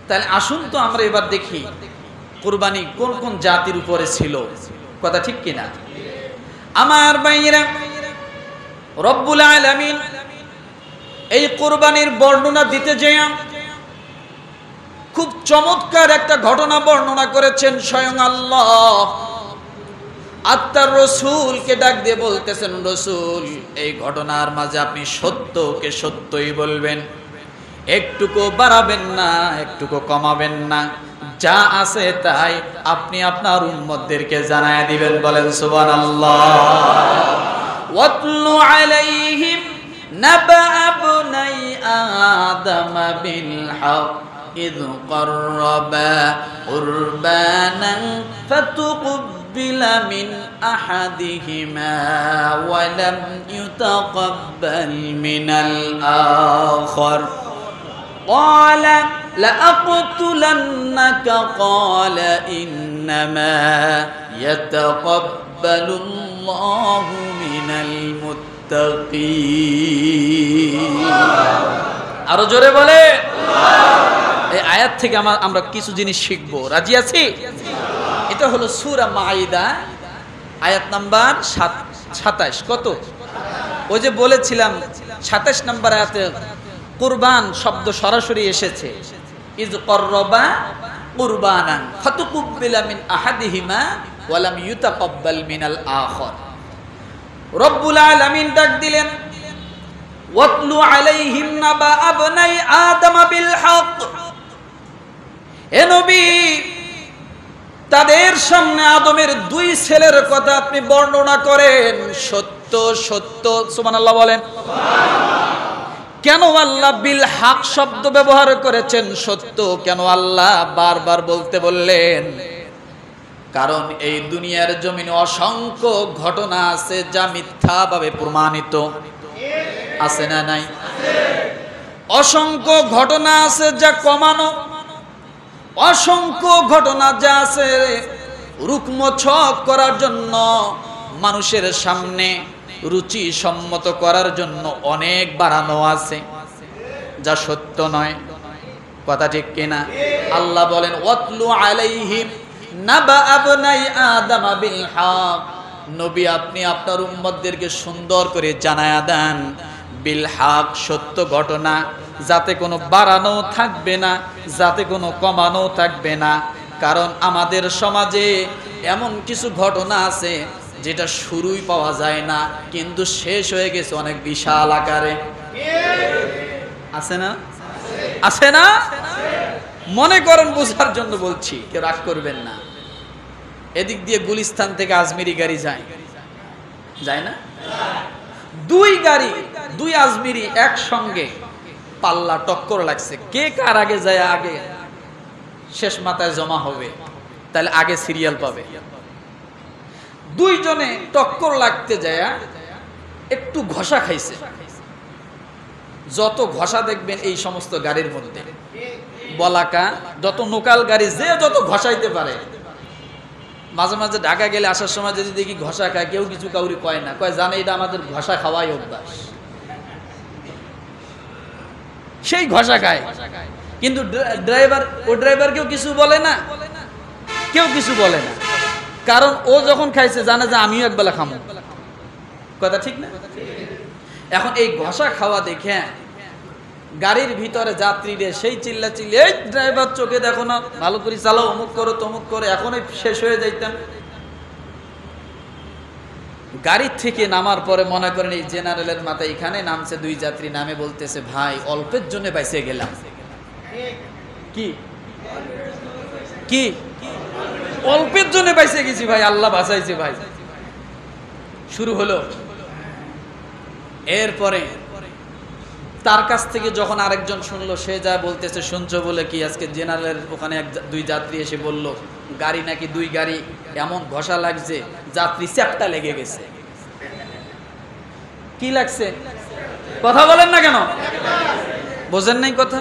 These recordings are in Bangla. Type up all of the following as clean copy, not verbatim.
তাহলে আসুন তো আমরা এবার দেখি কুরবানি কোন কোন জাতির উপরে ছিল, কথা ঠিক কিনা? আমার ভাইয়েরা, রব্বুল আলামিন এই কুরবানির বর্ণনা দিতে যেয়ে খুব চমৎকার একটা ঘটনা বর্ণনা করেছেন স্বয়ং আল্লাহ। আত্মার রসুলকে ডাক দিয়ে বলতেছেন, রসুল এই ঘটনার মাঝে আপনি সত্যকে সত্যই বলবেন, একটুকু বাড়াবেন না, একটুকু কমাবেন না, যা আছে তাই আপনি আপনার উম্মতদেরকে জানায় দিবেন। বলেন সুবহানাল্লাহ। ওয়াতলু আলাইহিম নাবা আবনাই আদম বিল হক ইয ক্বাররাবা কুরবানান ফাতুকবিলা মিন আহাদিহিমা ওয়া লাম ইউতাকাব্বাল মিনাল আখার قال لأقتلنك قال إنما يتقبل الله من المتقين। আরো জোরে বলে। এই আয়াত থেকে আমরা কিছু জিনিস শিখবো, রাজি আছি? এটা হলো সূরা মাইদা আয়াত নাম্বার 27। কত? ওই যে বলেছিলাম 27 নম্বর আয়াতে কুরবান শব্দ সরাসরি এসেছে। ইয ক্বাররাবা কুরবানান ফাতুকবিলা মিন আহাদিহিমা ওয়া লাম ইউতাকাব্বাল মিনাল আখার। রব্বুল আলামিন ডাক দিলেন, ওয়াতলু আলাইহিম নাবা আবনাই আদম বিল হক। হে নবী, তাদের সামনে আদমের দুই ছেলের কথা আপনি বর্ণনা করেন, সত্য সত্য। সুবহানাল্লাহ বলেন। কেন আল্লাহ বিল হক শব্দ ব্যবহার করেছেন? সত্য কেন আল্লাহ বারবার বলতে বললেন? কারণ এই দুনিয়ার জমিনে অসংখ্য ঘটনা আছে যা মিথ্যাভাবে প্রমাণিত। আছে না নাই? অসংখ্য ঘটনা আছে যা কমানো, অসংখ্য ঘটনা যা আছে রুকমছক করার জন্য, মানুষের সামনে রুচি সম্মত করার জন্য অনেক বাড়ানো আছে, যা সত্য নয়। কথা ঠিক কিনা? আল্লাহ বলেন, ওয়াতলু আলাইহিম নাবা আবনাই আদম বিল হক। নবী আপনি আপনার উম্মতদেরকে সুন্দর করে জানায়া দেন বিল হক, সত্য ঘটনা, যাতে কোনো বাড়ানো থাকবে না, যাতে কোনো কমানো থাকবে না। কারণ আমাদের সমাজে এমন কিছু ঘটনা আছে যেটা শুরুই পাওয়া যায় না, কিন্তু শেষ হয়ে গেছে অনেক বিশাল আকারে। আছে না? আছে না? মনে করেন বোঝার জন্য বলছি, কেউ রাগ করবেন না। এদিক দিয়ে গুলিস্তান থেকে আজমিরি গাড়ি যায়, যায় না? দুই গাড়ি, দুই আজমিরি একসঙ্গে পাল্লা টক্কর লাগছে, কে কার আগে যায় আগে শেষ মাথায় জমা হবে, তাহলে আগে সিরিয়াল পাবে। দুইজনে টক্কর লাগতে যায় একটু ঘষা খাইছে। যত ঘষা দেখবেন এই সমস্ত গাড়ির মধ্যে, বলাকা যত লোকাল গাড়ি যে যত ঘষাইতে পারে, মাঝে মাঝে ঢাকা গেলে আসার সময় যদি দেখি ঘষা খায়, কেউ কিছু কাউরি কয় না, কয় জানে এটা আমাদের ঘষা খাওয়াই অভ্যাস। সেই ঘষা খায়, কিন্তু ড্রাইভার, ও ড্রাইভারকেও কিছু বলে না, কেউ কিছু বলে না। কারণ ও যখন খাইছে জানে যে আমিও একবেলা খামো। কথা ঠিক না? এখন এই ঘষা খাওয়া দেখে গাড়ির ভিতরে যাত্রীদের সেই চিল্লা চিল্লি, এই ড্রাইভার চোখে দেখো না, ভালো করে চালাও, অমুক করো তমুক করো, এখনই শেষ হয়ে যাইতেন। গাড়ির থেকে নামার পরে মনে করেন এই জেনারেলের মাথায় এখানে নামছে দুই যাত্রী, নামে বলতেছে, ভাই অল্পের জন্য বাইসে গেলাম। কি কি অল্পের জন্য বাইসে গেছি ভাই, আল্লাহ বাঁচাইছে ভাই। শুরু হলো। এরপরে তার কাছ থেকে যখন আরেকজন শুনলো, সে যা বলতেছে, শুনছো বলে কি, আজকে জেনারেলের ওখানে দুই যাত্রী এসে বলল গাড়ি নাকি দুই গাড়ি এমন ঘষা লাগছে, যাত্রী চ্যাপটা লেগে গেছে। কি লাগছে? কথা বলেন না কেন? বোঝেন নাই কথা?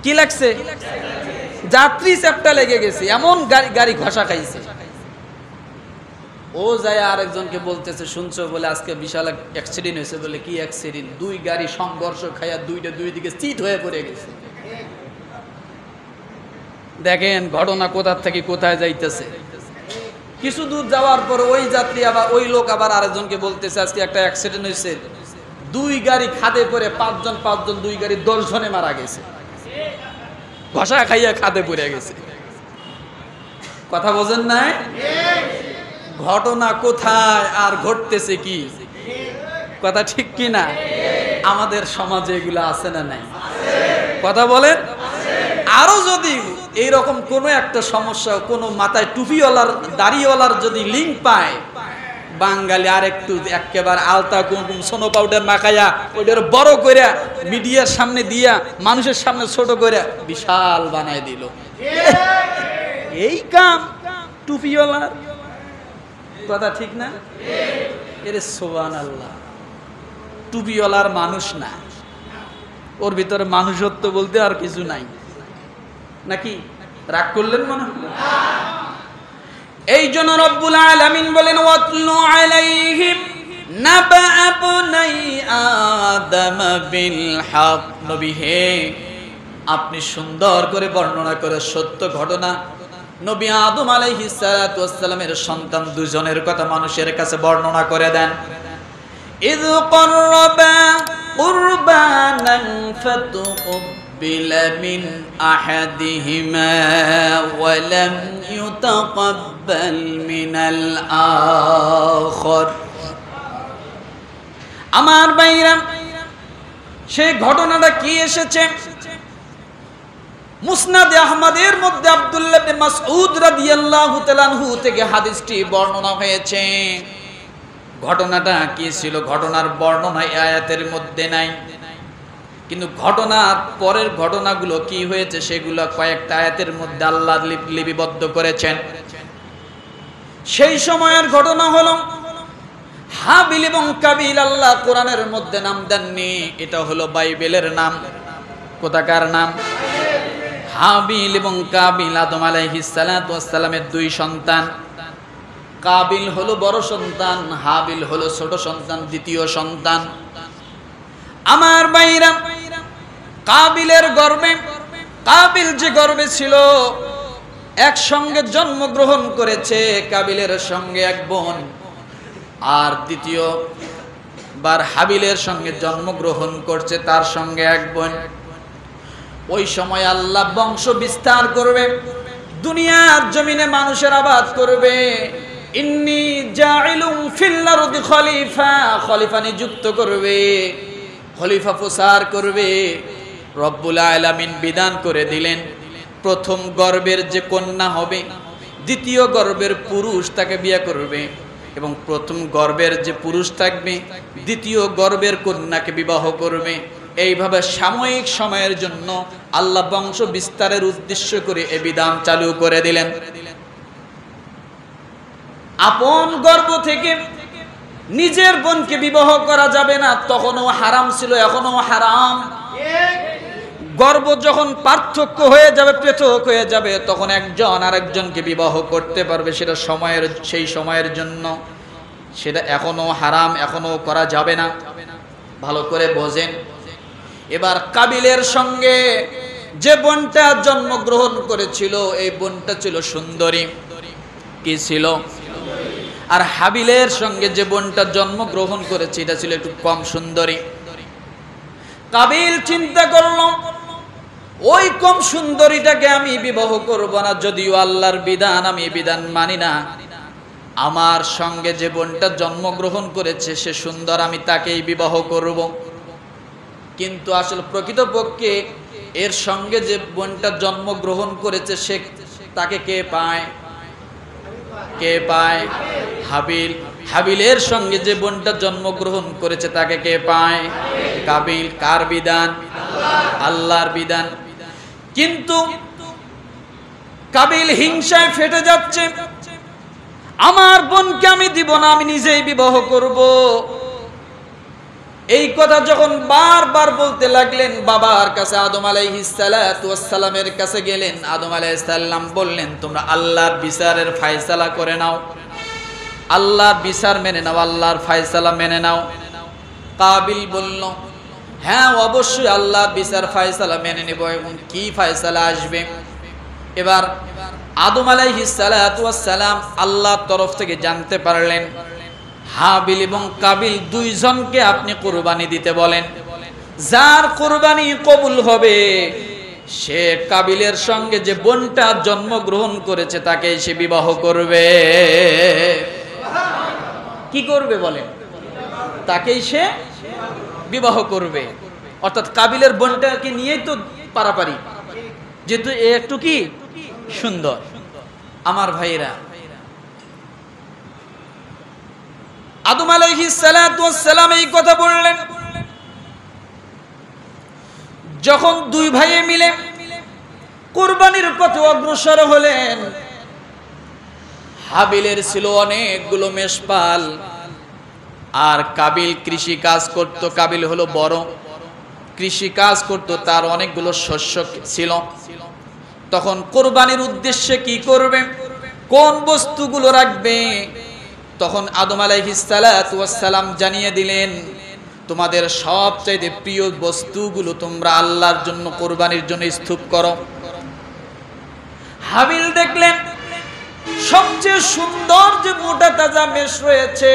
কি লাগছে? যাত্রী চ্যাপটা লেগে গেছে, এমন গাড়ি ঘষা খাইছে। ও যায় আরেকজনকে বলতেছে, শুনছো বলে আজকে বিশাল অ্যাক্সিডেন্ট হয়েছে। বলে কি অ্যাক্সিডেন্ট? দুই গাড়ি সংঘর্ষ খাইয়া দুই দিকে চিত হয়ে পড়ে গেছে। দেখেন ঘটনা কোথা থেকে কোথায় যাইতেছে। কিছু দূর যাওয়ার পর ওই যাত্রী আবার ওই লোক আবার আরেকজনকে বলতেছে আজকে একটা অ্যাক্সিডেন্ট হয়েছে, 2 গাড়ি খাদে পড়ে 5 জন 2 গাড়ি 10 জনে মারা গেছে, ঘষা খাইয়া খাদে পড়ে গেছে। কথা বোঝেন নাই? ঘটনা কোথায় আর ঘটতেছে কি, কথা ঠিক কি না? আমাদের সমাজে এগুলো আছে না নাই? কথা বলেন। আরো যদি এইরকম কোন একটা সমস্যা, কোন মাথায় টুপিওয়ালার দাড়িওয়ালার যদি লিঙ্ক পায়, বাঙালি আর একটু একেবারে আলতা কুমকুম সোনো পাউডার মাখাইয়া ওইটার বড় করে মিডিয়ার সামনে দিয়া মানুষের সামনে ছোট করে বিশাল বানায় দিল। এই কাম টুপিওয়ালার, কথা ঠিক না? এরে সুবহানাল্লাহ, টুপিওয়ালার মানুষ না, ওর ভিতরে মানুষত্ব বলতে আর কিছু নাই নাকি? রাগ করলেন মনে হলো? এই জন্য রব্বুল আলামিন বলেন ওয়াতলু আলাইহিম নাবা আবনাই আদম বিল হক। নবী হে, আপনি সুন্দর করে বর্ণনা করে সত্য ঘটনা নবী আদম আলাইহিস সালাতু ওয়াস সালামের সন্তান দুজনের কথা মানুষের কাছে বর্ণনা করে দেন। ইয ক্বাররাবা কুরবানান ফাতুকবিলা মিন আহাদিহিমা ওয়া লাম ইউতাকাব্বাল মিনাল আখার। আমার ভাইরা, সেই ঘটনাটা কি এসেছে মুসনাদে আহমদের মধ্যে আব্দুল্লাহ ইবনে মাসউদ রাদিয়াল্লাহু তাআলা আনহু থেকে হাদিসটি বর্ণনা হয়েছে। ঘটনাটা কি ছিল? ঘটনার বর্ণনা এই আয়াতের মধ্যে নাই, কিন্তু ঘটনার পরের ঘটনাগুলো কি হয়েছে সেগুলো কয়েকটা আয়াতের মধ্যে আল্লাহ লিপিবদ্ধ করেছেন। সেই সময়ের ঘটনা হলো হাবিল এবং কাবিল। আল্লাহ কোরআনের মধ্যে নাম দেননি, এটা হলো বাইবেলের নাম। কোথাকার নাম? হাবিল এবং কাবিল আদম আলাইহিস সালাতু ওয়াস সালামের 2 সন্তান। কাবিল হলো বড় সন্তান, হাবিল হলো ছোট সন্তান, দ্বিতীয় সন্তান। আমার ভাইরা, কাবিলের গর্ভে, কাবিল যে গর্ভে ছিল একসঙ্গে জন্মগ্রহণ করেছে কাবিলের সঙ্গে এক বোন, আর দ্বিতীয়বার হাবিলের সঙ্গে জন্মগ্রহণ করছে তার সঙ্গে এক বোন। ওই সময় আল্লাহ বংশ বিস্তার করবে, দুনিয়ার জমিনে মানুষের আবাদ করবে। ইন্নী জাইলুম ফিল আরদি খলিফা, খলিফা নিযুক্ত করবে, খলিফা প্রচার করবে। রব্বুল আলামিন বিধান করে দিলেন প্রথম গর্ভের যে কন্যা হবে দ্বিতীয় গর্ভের পুরুষ তাকে বিয়ে করবে, এবং প্রথম গর্ভের যে পুরুষ থাকবে দ্বিতীয় গর্ভের কন্যাকে বিবাহ করবে। এইভাবে সাময়িক সময়ের জন্য আল্লাহ বংশ বিস্তারের উদ্দেশ্য করে এই বিধান চালু করে দিলেন। আপন গর্ভ থেকে নিজের বোনকে বিবাহ করা যাবে না, তখনও হারাম ছিল, এখনো হারাম। গর্ভ যখন পার্থক্য হয়ে যাবে, পৃথক হয়ে যাবে, তখন একজন আরেকজনকে বিবাহ করতে পারবে, সেটা সেই সময়ের জন্য। সেটা এখনো হারাম, এখনো করা যাবে না। ভালো করে বোঝেন। এবার কাবিলের সঙ্গে যে বোনটা জন্মগ্রহণ করেছিল এই বোনটা ছিল সুন্দরী। কি ছিল? আর হাবিলের সঙ্গে যে বোনটা জন্মগ্রহণ করেছে এটা ছিল একটু কম সুন্দরী। কাবিল চিন্তা করল ওই কম সুন্দরীটাকে আমি বিবাহ করব না, যদিও আল্লাহর বিধান, আমি বিধান মানি না। আমার সঙ্গে যে বোনটা জন্মগ্রহণ করেছে সে সুন্দর, আমি তাকেই বিবাহ করব। কিন্তু আসলে প্রকৃতপক্ষে এর সঙ্গে যে বোনটা জন্মগ্রহণ করেছে সে তাকে কে পায়? কে পায়? হাবিল। হাবিলের সঙ্গে যে বোনটা জন্মগ্রহণ করেছে তাকে কে পায়? কাবিল। কার বিধান? আল্লাহর বিধান। কিন্তু কাবিল হিংসায় ফেটে যাচ্ছে, আমার বোনকে আমি দিব না, আমি নিজেই বিবাহ করব। এই কথা যখন বারবার বলতে লাগলেন, বাবার কাছে আদম আলাইহিস সালাতু ওয়াস সালামের কাছে গেলেন। আদম আলাইহিস সালাম বললেন, তোমরা আল্লাহর বিচারের ফয়সালা করে নাও, আল্লাহর বিচার মেনে নাও, আল্লাহর ফয়সালা মেনে নাও। কাবিল বলল, হ্যাঁ অবশ্যই আল্লাহর বিচার ফয়সালা মেনে নেব। এবং কি ফয়সালা আসবে? এবার আদম আলাইহিস সালাতু ওয়াস সালাম আল্লাহর তরফ থেকে জানতে পারলেন হাবিল এবং কাবিল দুইজনকে আপনি কুরবানি দিতে বলেন, যার কুরবানি কবুল হবে সে কাবিলের সঙ্গে যে বোনটা জন্মগ্রহণ করেছে তাকে সে বিবাহ করবে। কি করবে বলেন? তাকেই সে বিবাহ করবে। অর্থাৎ কাবিলের বোনটাকে নিয়েই তো পারাপারি, যেহেতু একটু কি সুন্দর। আমার ভাইরা, আদম আলাইহিস সালাতু ওয়াস সালাম এই কথা বললেন যখন দুই ভাইয়ে মিলে কুরবানির পথে অগ্রসর হলেন। হাবিলের ছিল অনেকগুলো মেষপাল আর কাবিল কৃষি কাজ করত। কাবিল হলো বড়, কৃষি কাজ করত, তার অনেকগুলো শস্য ছিল। তখন কুরবানির উদ্দেশ্যে কি করবে, কোন বস্তুগুলো রাখবে, তখন আদম আলাইহিস সালাতু ওয়াস সালাম জানিয়ে দিলেন তোমাদের সবচাইতে প্রিয় বস্তুগুলো তোমরা আল্লাহর জন্য কুরবানির জন্য স্তূপ করো। হাবিল দেখলেন সবচেয়ে সুন্দর যে মোটা তাজা মেষ রয়েছে,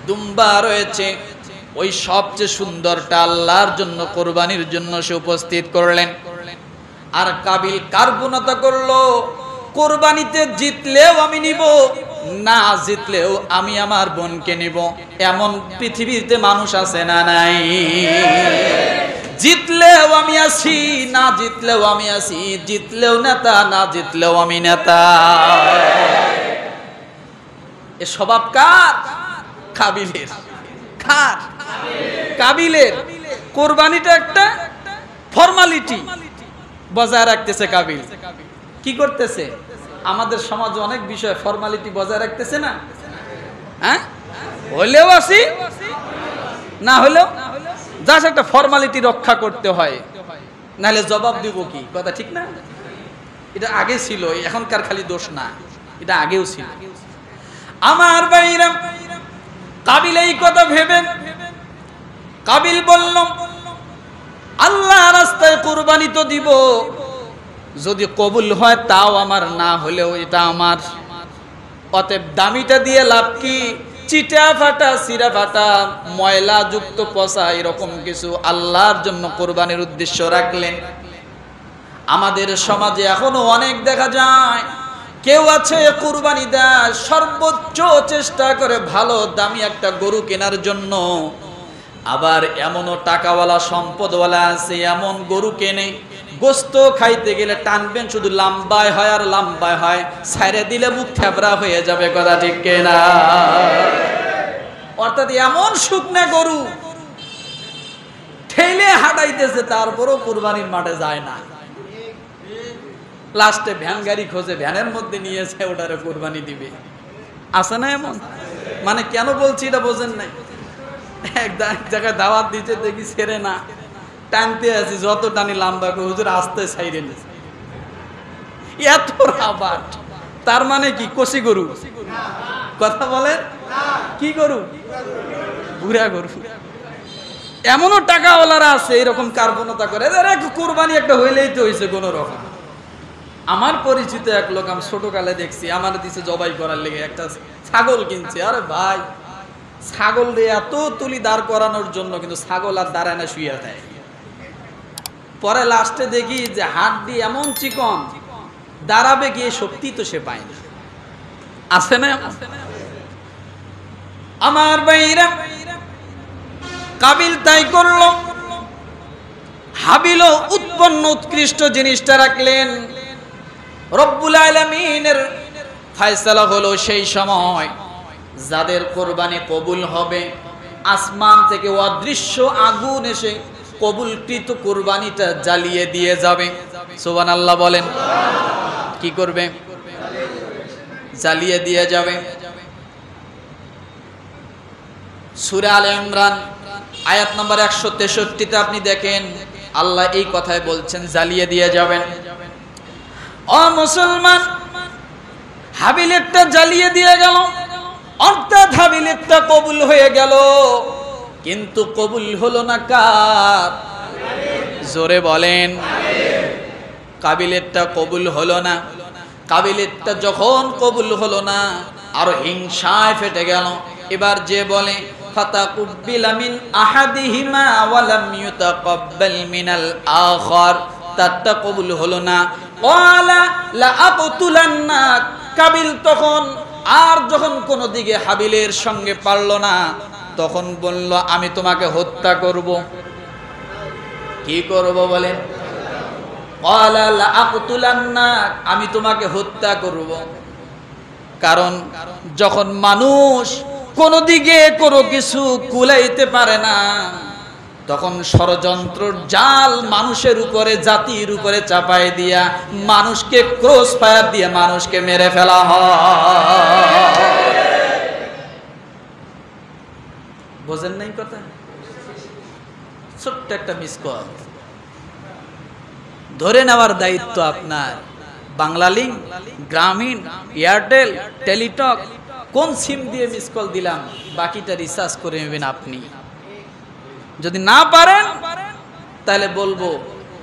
দুম্বা রয়েছে, ওই সবচেয়ে সুন্দরটা আল্লাহর জন্য কুরবানির জন্য সে উপস্থিত করলেন। আর কাবিল কার্পণতা করলো কুরবানিতে জিতলেও আমি নিব, না জিতলেও আমি আমার বোনকে নিব। এমন পৃথিবীতে মানুষ আছে না নাই? জিতলেও আমি আছি, না জিতলেও আমি আছি, জিতলেও নেতা, না জিতলেও আমি নেতা। এ স্বভাব কার? কাবিলের। কার? কাবিলের। কুরবানিটা একটা ফর্মালিটি বজায় রাখতেছে কাবিল। কি করতেছে? আমাদের সমাজে অনেক বিষয় ফর্মালিটি বজায় রাখতেছে না? হ্যাঁ, হলেও আসি না হলেও জাস্ট একটা ফর্মালিটি রক্ষা করতে হয়, নাহলে জবাব দিব কি? কথা ঠিক না? এটা আগে ছিল, এখনকার খালি দোষ না, এটা আগেও ছিল। আমার ভাইরা, কাবিল এই কথা ভেবে কাবিল বলল আল্লাহ রাস্তায় কুরবানি তো দিব, যদি কবুল হয় তাও আমার, না হলেও এটা আমার। অতএব দামিটা দিয়ে লাভ কি? চিটা ফাটা, সিরা ফাটা, ময়লা যুক্ত পচা এরকম কিছু আল্লাহর জন্য কুরবানির উদ্দেশ্য রাখলেন। আমাদের সমাজে এখনো অনেক দেখা যায় কেউ আছে কুরবানি দেয়, সর্বোচ্চ চেষ্টা করে ভালো দামি একটা গরু কেনার জন্য। আবার এমনও টাকাওয়ালা সম্পদওয়ালা আছে এমন গরু কেনে, গোস্ত খাইতে গেলে টানবেন শুধু লম্বায় হয় আর লম্বায় হয়, ছাইরে দিলে মুখ থেবড়া হয়ে যাবে। কথা ঠিক কিনা? অর্থাৎ এমন শুকনা গরু ঠেলে হাঁটাইতেছে, তারপরও কুরবানির মাঠে যায় না। লাস্টে ভ্যান গাড়ি খোঁজে, ভ্যানের মধ্যে নিয়েছে ওটারে কুরবানি দিবে। আছে না এমন? মানে কেন বলছি এটা বোঝেন নাই? এক জায়গায় দাওয়াত দিতে দেখি ছেড়ে না, টানতে আছি, যত টানি লম্বা করে হুজুর আস্তে ছাইরে নিয়েছে। এত রাবাট, তার মানে কি? কষি গরু? কথা বলেন, কি গরু? বুড়া গরু। এমনও টাকাওয়ালারা আছে এরকম কার্পণতা করে, কুরবানি একটা হইলেই তো হয়েছে কোন রকম। আমার পরিচিত এক লোক আমি ছোটকালে দেখছি, আমার দিছে জবাই করার লেগে একটা ছাগল কিনছে। আরে ভাই, ছাগল দিয়ে এত তুলি দাঁড় করানোর জন্য, কিন্তু ছাগল আর দাঁড়ায় না, শুয়ে দেয়। পরে লাস্টে দেখি যে হাত দিয়ে এমন চিকন, দাঁড়াবে গিয়ে শক্তি তো সে পায় না। আছে না? আমার ভাইরা, কাবিল তাই করল। হাবিলও উৎপন্ন উৎকৃষ্ট জিনিসটা রাখলেন। রব্বুল আলামিনের ফয়সালা হলো সেই সময় যাদের কুরবানি কবুল হবে, আসমান থেকে অদৃশ্য আগুন এসে কবুলকৃত কুরবানিটা জ্বালিয়ে দিয়ে যাবে। সুবহানাল্লাহ বলেন। কি করবে? জ্বালিয়ে দিয়ে যাবে। সূরা আলে ইমরান আয়াত নম্বর 163-তে আপনি দেখেন আল্লাহ এই কথাই বলছেন, জ্বালিয়ে দিয়ে যাবেন। ও মুসলমান, হাবিলেরটা জ্বালিয়ে দিয়ে গেল, অর্থাৎ হাবিলেরটা কবুল হয়ে গেল, কিন্তু কবুল হলো না কার? জোরে বলেন। কাবিলেরটা কবুল হলো না। কাবিলেরটা যখন কবুল হলো না, আর হিংসায় ফেটে গেল। এবার যে বলে ফাতাকুব্বিলা মিন আহাদিহিমা ওয়া লাম ইউতাকাব্বাল মিনাল আখার, তারটা কবুল হলো না। ওয়ালা লা আকতুলান্নাক, কাবিল তখন আর যখন কোনো দিকে হাবিলের সঙ্গে পারল না, তখন বলল আমি তোমাকে হত্যা করব। কি করব বলেন? ওয়ালা লা আকতুলান্নাক, আমি তোমাকে হত্যা করব। কারণ যখন মানুষ কোনো দিকে কোনো কিছু কুলাইতে পারে না, তখন ষড়যন্ত্রের জাল মানুষের উপরে, জাতির উপরে চাপাই দিয়া মানুষকে ক্রস ফায়ার দিয়ে মানুষকে মেরে ফেলা হয়। বোঝেন নাই কথা? ছোট্ট একটা মিস কল ধরে নেওয়ার দায়িত্ব আপনার। বাংলালিংক, গ্রামীণ, এয়ারটেল, টেলিটক, কোন সিম দিয়ে মিস কল দিলাম, বাকিটা রিসার্চ করে নেবেন আপনি। যদি না পারেন তাহলে বলবো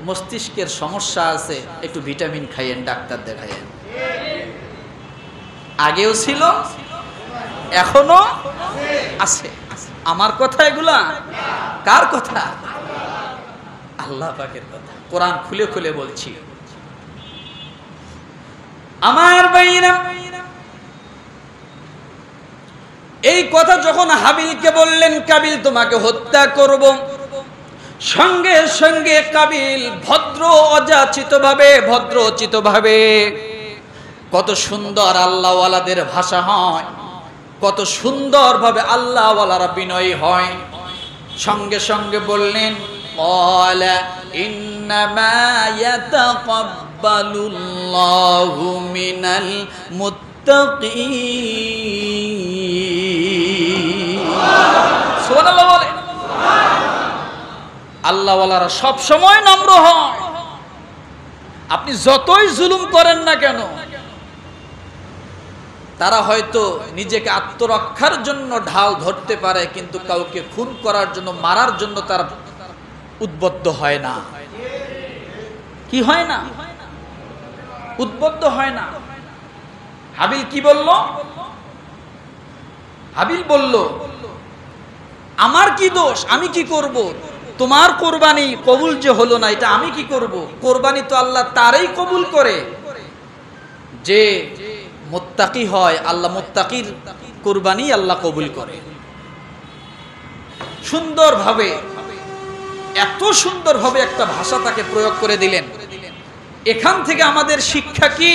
মস্তিষ্কের সমস্যা আছে, একটু ভিটামিন খাইয়েন, ডাক্তার দেখাইয়েন। আগেও ছিল, এখনো আছে। আমার কথা এগুলা? কার কথা? আল্লাহ পাকের কথা। কোরআন খুলে খুলে বলছি। আমার ভাইরা, এই কথা যখন হাবিলকে বললেন কাবিল তোমাকে হত্যা করব, সঙ্গে সঙ্গে কাবিল ভদ্র অযাচিতভাবে, ভদ্রচিতভাবে, কত সুন্দর আল্লাহওয়ালাদের ভাষা হয়, কত সুন্দরভাবে আল্লাহওয়ালারা বিনয়ী হয়, সঙ্গে সঙ্গে বললেন ক্বালা ইন্নামা ইয়াতাকাব্বালুল্লাহু মিনাল মুত্তাকিন। সুবহানাল্লাহ বলেন। আল্লাহওয়ালারা সব সময় নম্র হয়। আপনি যতই জুলুম করেন না কেন, তারা হয়তো নিজেকে আত্মরক্ষার জন্য ঢাল ধরতে পারে, কিন্তু কাউকে খুন করার জন্য, মারার জন্য তারা উদ্বুদ্ধ হয় না। কি হয় না? উদ্বুদ্ধ হয় না। হাবিল কি বলল? হাবিল বলল আমার কি দোষ, আমি কি করব? তোমার কোরবানি কবুল যে হলো না, এটা আমি কি করব? কোরবানি তো আল্লাহ তারই কবুল করে যে মুত্তাকি হয়। আল্লাহ মুত্তাকির কোরবানি আল্লাহ কবুল করে। সুন্দরভাবে, এত সুন্দরভাবে একটা ভাষা তাকে প্রয়োগ করে দিলেন। এখান থেকে আমাদের শিক্ষা কি?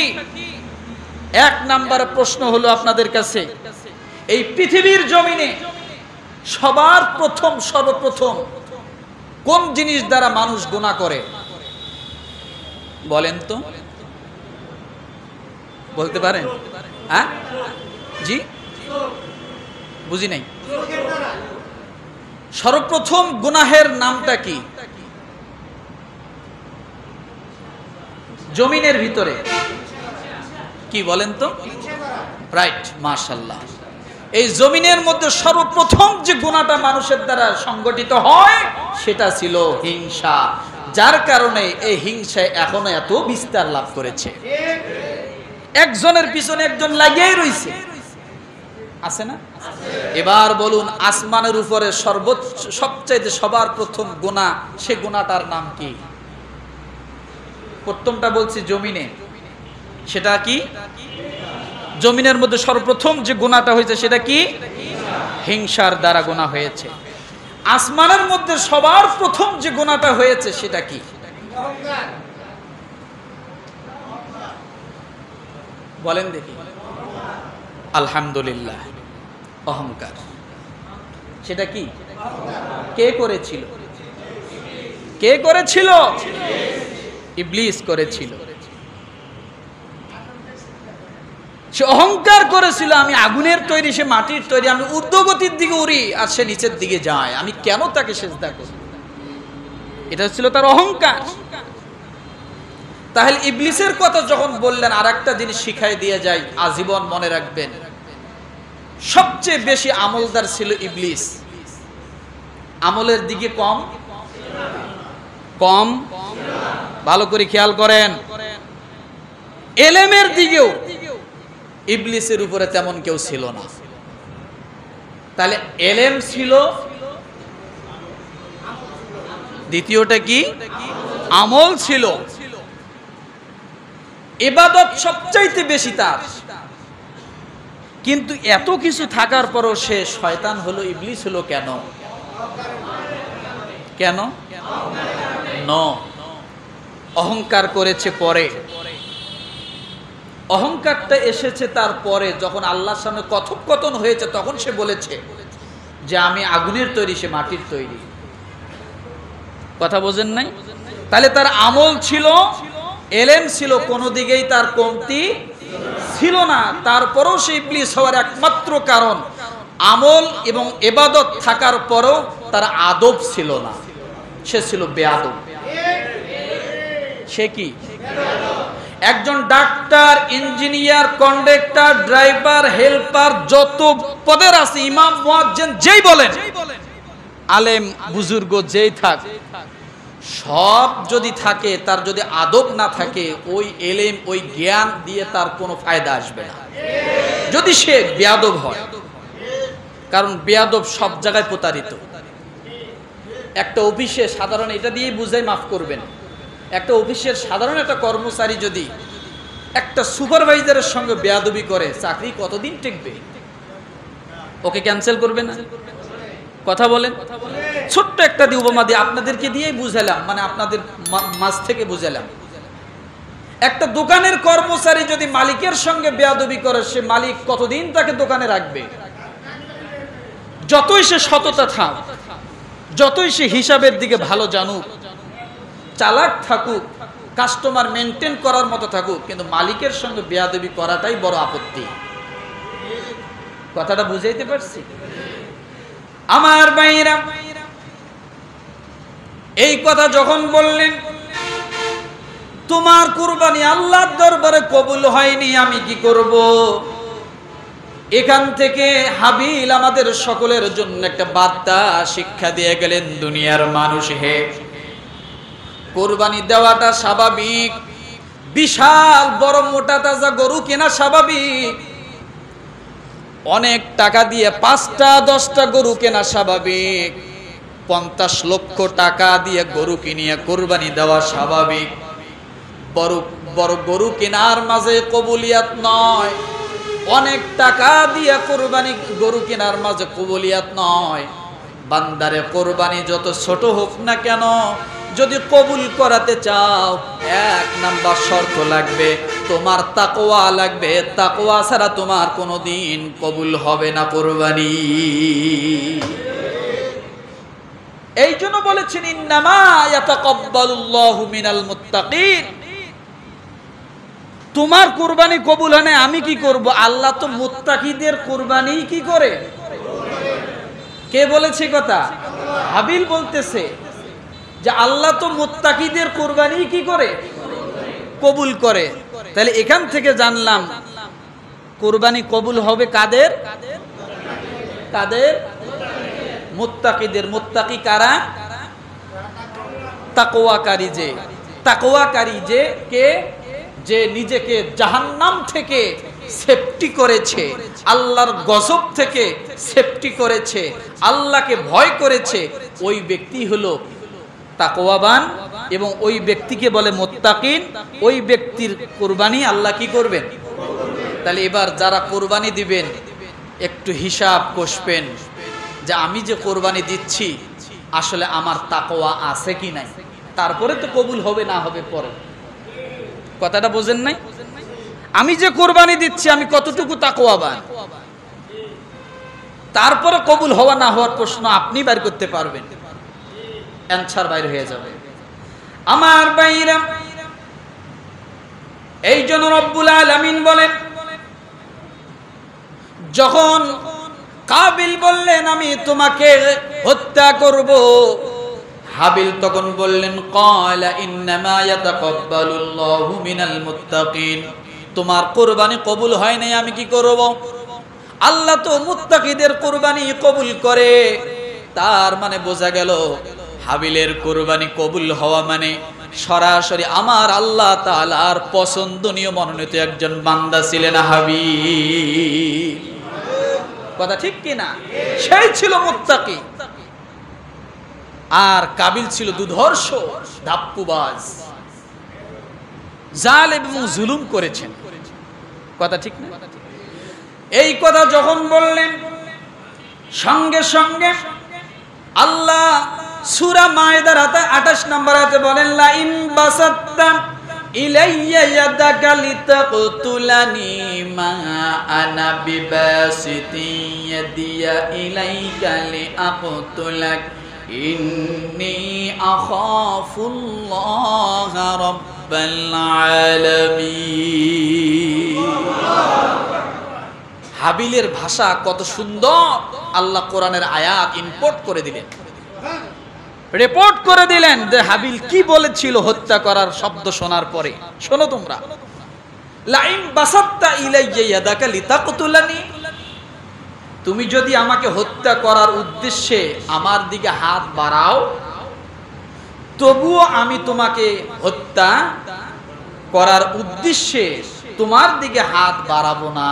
এক নাম্বার প্রশ্ন হলো আপনাদের কাছে, এই পৃথিবীর জমিনে সবার প্রথম, সর্বপ্রথম কোন জিনিস দ্বারা মানুষ গুনাহ করে বলেন তো? বলতে পারেন? হ্যাঁ, জি, বুঝি নাই। সর্বপ্রথম গুনাহের নামটা কি? জমিনের ভিতরে কি বলেন তো? রাইট, মাশাআল্লাহ। এই জমিনের মধ্যে সর্বপ্রথম যে গুনাহটা মানুষের দ্বারা সংগঠিত হয় সেটা ছিল হিংসা, যার কারণে এই হিংসায় এখনো এত বিস্তার লাভ করেছে। একজনের পিছনে একজন লাগিয়েই রয়েছে, আছে না? এবার বলুন, আসমানের উপরে সর্বোচ্চ, সবচাইতে সবার প্রথম গুনাহ, সে গুনাহটার নাম কি? প্রথমটা বলছি জমিনে, সেটা কি? জমিনের মধ্যে সর্বপ্রথম যে গুনাহটা হয়েছে সেটা কি? হিংসার দ্বারা গুনাহ হয়েছে। আসমানের মধ্যে সবার প্রথম যে গুনাহটা হয়েছে সেটা কি? বলেন দেখি। আলহামদুলিল্লাহ, অহংকার। সেটা কি? কে করেছিল? কে করেছিল? ইবলিস করেছিল। সে অহংকার করেছিল, আমি আগুনের তৈরি, সে মাটির তৈরি, আমি ঊর্ধ্বগতির দিকে উড়ি আর সে নিচের দিকে যায়, আমি কেন তাকে সিজদা করি? এটা ছিল তার অহংকার। তাহলে ইবলিসের কথা যখন বললেন, আর একটা জিনিস শিখাই দিয়ে যায়, আজীবন মনে রাখবেন, সবচেয়ে বেশি আমলদার ছিল ইবলিস। আমলের দিকে কম, ভালো করে খেয়াল করেন। এলেমের দিকেও ইবলিসের উপরে তেমন কেউ ছিল না। তাহলে এলেম ছিল, দ্বিতীয়টা কি? আমল ছিল। ইবাদত সবচাইতে বেশি তার, কিন্তু এত কিছু থাকার পরও সে শয়তান হলো, ইবলিস হলো কেন? কেন? অহংকার করেছে পরে। অহংকারটা এসেছে তার পরে, যখন আল্লাহর সামনে কথোপকথন হয়েছে তখন সে বলেছে যে আমি আগুনের তৈরি, সে মাটির তৈরি। কথা বোঝেন নাই? তাহলে তার আমল ছিল, এলেম ছিল, কোনো দিকেই তার কমতি ছিল না। তারপরও সে ইবলিস হওয়ার একমাত্র কারণ আমল এবং ইবাদত থাকার পরও তার আদব ছিল না, সে ছিল বেয়াদব। সে কি? একজন doctor, engineer, conductor, driver, helper, যত পদের আছে, ইমাম, মুয়াজ্জিন, যেই বলেন, আলেম বুজুর্গ যেই থাক, সব যদি থাকে, তার যদি আদব না থাকে, ওই এলেম, ওই জ্ঞান দিয়ে তার কোনো ফায়দা আসবে না, যদি সে বেয়াদব হয়। কারণ বেয়াদব সব জায়গায় প্রতারিত। একটা অফিসে সাধারণ, এটা দিয়েই বুঝাই, মাফ করবেন, একটা অফিসের সাধারণ একটা কর্মচারী যদি একটা সুপারভাইজারের সঙ্গে বেয়াদবি করে, চাকরি কতদিন টিকবে? ওকে ক্যান্সেল করবে না? কথা বলেন। ছোট্ট একটা দিয়ে উপমা দিয়ে আপনাদেরকে দিয়েই বুঝালাম, মানে আপনাদের মাঝ থেকে বুঝালাম। একটা দোকানের কর্মচারী যদি মালিকের সঙ্গে বেয়াদবি করে, সে মালিক কতদিন তাকে দোকানে রাখবে? যতই সে সততা থাক, যতই সে হিসাবের দিকে ভালো জানুক, চালাক থাকুক, কাস্টমার মেনটেন করার মতো থাকুক, কিন্তু মালিকের সঙ্গে বেয়াদবি করাটাই বড় আপত্তি। কথাটা বুঝাইতে পারছি? আমার ভাইরা, এই কথা যখন বললেন, তোমার কুরবানি আল্লাহর দরবারে কবুল হয়নি, আমি কি করব? এখান থেকে হাবিল আমাদের সকলের জন্য একটা বার্তা শিক্ষা দিয়ে গেলেন, দুনিয়ার মানুষ হে, কোরবানি দেওয়াটা স্বাভাবিক, বিশাল বড় মোটা তাজা গরু কেনা স্বাভাবিক, অনেক টাকা দিয়ে 5টা 10টা গরু কেনা স্বাভাবিক, 50 লক্ষ টাকা দিয়ে গরু কিনিয়ে কোরবানি দেওয়া স্বাভাবিক। বড় বড় গরু কেনার মাঝে কবুলিয়াত নয়, অনেক টাকা দিয়ে কোরবানি গরু কেনার মাঝে কবুলিয়াত নয়। বান্দারে কোরবানি যত ছোট হোক না কেন, যদি কবুল করাতে চাও, 1 নাম্বার শর্ত লাগবে, তোমার তাকওয়া লাগবে। তাকওয়া ছাড়া তোমার কোনোদিন কবুল হবে না কোরবানি। এই জন্য বলেছেন, ইন্নামা ইয়াতাকাব্বালুল্লাহু মিনাল মুত্তাকিন। তোমার কুরবানি কবুল হয় না, আমি কি করব? আল্লাহ তো মুত্তাকিদের কুরবানি কি করে? কে বলেছে কথা? হাবিল বলতেছে যে আল্লাহ তো মুত্তাকিদের কুরবানি কি করে? কবুল করে। তাহলে এখান থেকে জানলাম কুরবানি কবুল হবে কাদের? কাদের? মুত্তাকিদের। মুত্তাকি কারা? তাকওয়াকারী। যে তাকওয়াকারী, যে কে? যে নিজেকে জাহান্নাম থেকে সেফটি করেছে, আল্লাহর গজব থেকে সেফটি করেছে, আল্লাহকে ভয় করেছে, ওই ব্যক্তি হলো তাকওয়াবান, এবং ওই ব্যক্তিকে বলে মুত্তাকিন। ওই ব্যক্তির কুরবানি আল্লাহ কি করবেন? তাহলে এবার যারা কুরবানি দিবেন, একটু হিসাব কষবেন যে আমি যে কুরবানি দিচ্ছি আসলে আমার তাকওয়া আছে কি নাই, তারপরে তো কবুল হবে না হবে পরে। কথাটা বোঝেন নাই? আমি যে কুরবানি দিচ্ছি আমি কতটুকু তাকওয়াবান, তারপরে কবুল হওয়া না হওয়ার প্রশ্ন আপনি বের করতে পারবেন, অ্যানসার বাইর হয়ে যাবে। আমার ভাইরা, এই জন্য রব্বুল আলামিন বলেন, যখন কাবিল বললেন আমি তোমাকে হত্যা করব, হাবিল তখন বললেন ক্বালা ইন্নামা ইয়াতাকাব্বালুল্লাহু মিনাল মুত্তাকিন। তোমার কুরবানি কবুল হয় নাই, আমি কি করব? আল্লাহ তো মুত্তাকিদের কুরবানি কবুল করে। তার মানে বোঝা গেল হাবিলের কুরবানি কবুল হওয়া মানে সরাসরি আমার আল্লাহ তাআলার পছন্দনীয় মনোনীত একজন বান্দা ছিলেন হাবিল। কথা ঠিক কিনা? সেই ছিল মুত্তাকি, আর কাবিল ছিল দুধর্ষ, ধাপ্পুবাজ, জালেম এবং জুলুম করেছেন। কথা ঠিক না? এই কথা যখন বললেন, সঙ্গে সঙ্গে আল্লাহ সূরা মায়েদার 28 নম্বর আয়াতে বলেন, লা ইন বাসাত্তা ইলাইয়া ইয়াদাকা লিতাকতুলানি মা আনা বিবাসিতি ইয়াদিয়া ইলাইকা লিআকতুলাক ইন্নী আখাফুল্লাহ রাব্বাল আলামিন। হাবিলের ভাষা কত সুন্দর! আল্লাহ কোরআনের আয়াত ইম্পোর্ট করে দিলেন, রিপোর্ট করে দিলেন যে হাবিল কি বলেছিল হত্যা করার শব্দ শোনার পরে। শোনো তোমরা, লাইন বাসাত্তা ইলাইয়া ইয়াদাকা লিতাকতুলানি, তুমি যদি আমাকে হত্যা করার উদ্দেশ্যে আমার দিকে হাত বাড়াও, তবুও আমি তোমাকে হত্যা করার উদ্দেশ্যে তোমার দিকে হাত বাড়াবো না।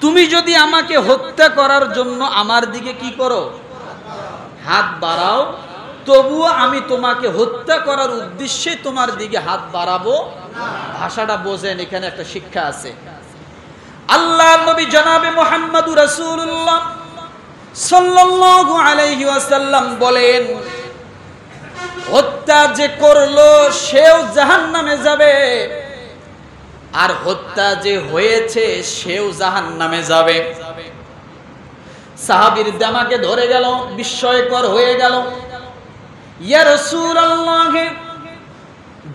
তুমি যদি আমাকে হত্যা করার জন্য আমার দিকে কি করো? হাত বাড়াও, তবুও আমি তোমাকে হত্যা করার উদ্দেশ্যে তোমার দিকে হাত বাড়াবো। ভাষাটা বোঝেন, এখানে একটা শিক্ষা আছে। আল্লাহর নবী জনাবে মুহাম্মদুর রাসূলুল্লাহ সাল্লাল্লাহু আলাইহি ওয়াসাল্লাম বলেন, হত্যা যে করলো সেও জাহান্নামে যাবে, আর হত্যা যে হয়েছে সেও জাহান্নামে যাবে। সাহাবীর দামাকে ধরে গেল, বিস্ময়কর হয়ে গেল। ইয়া রাসূলুল্লাহ,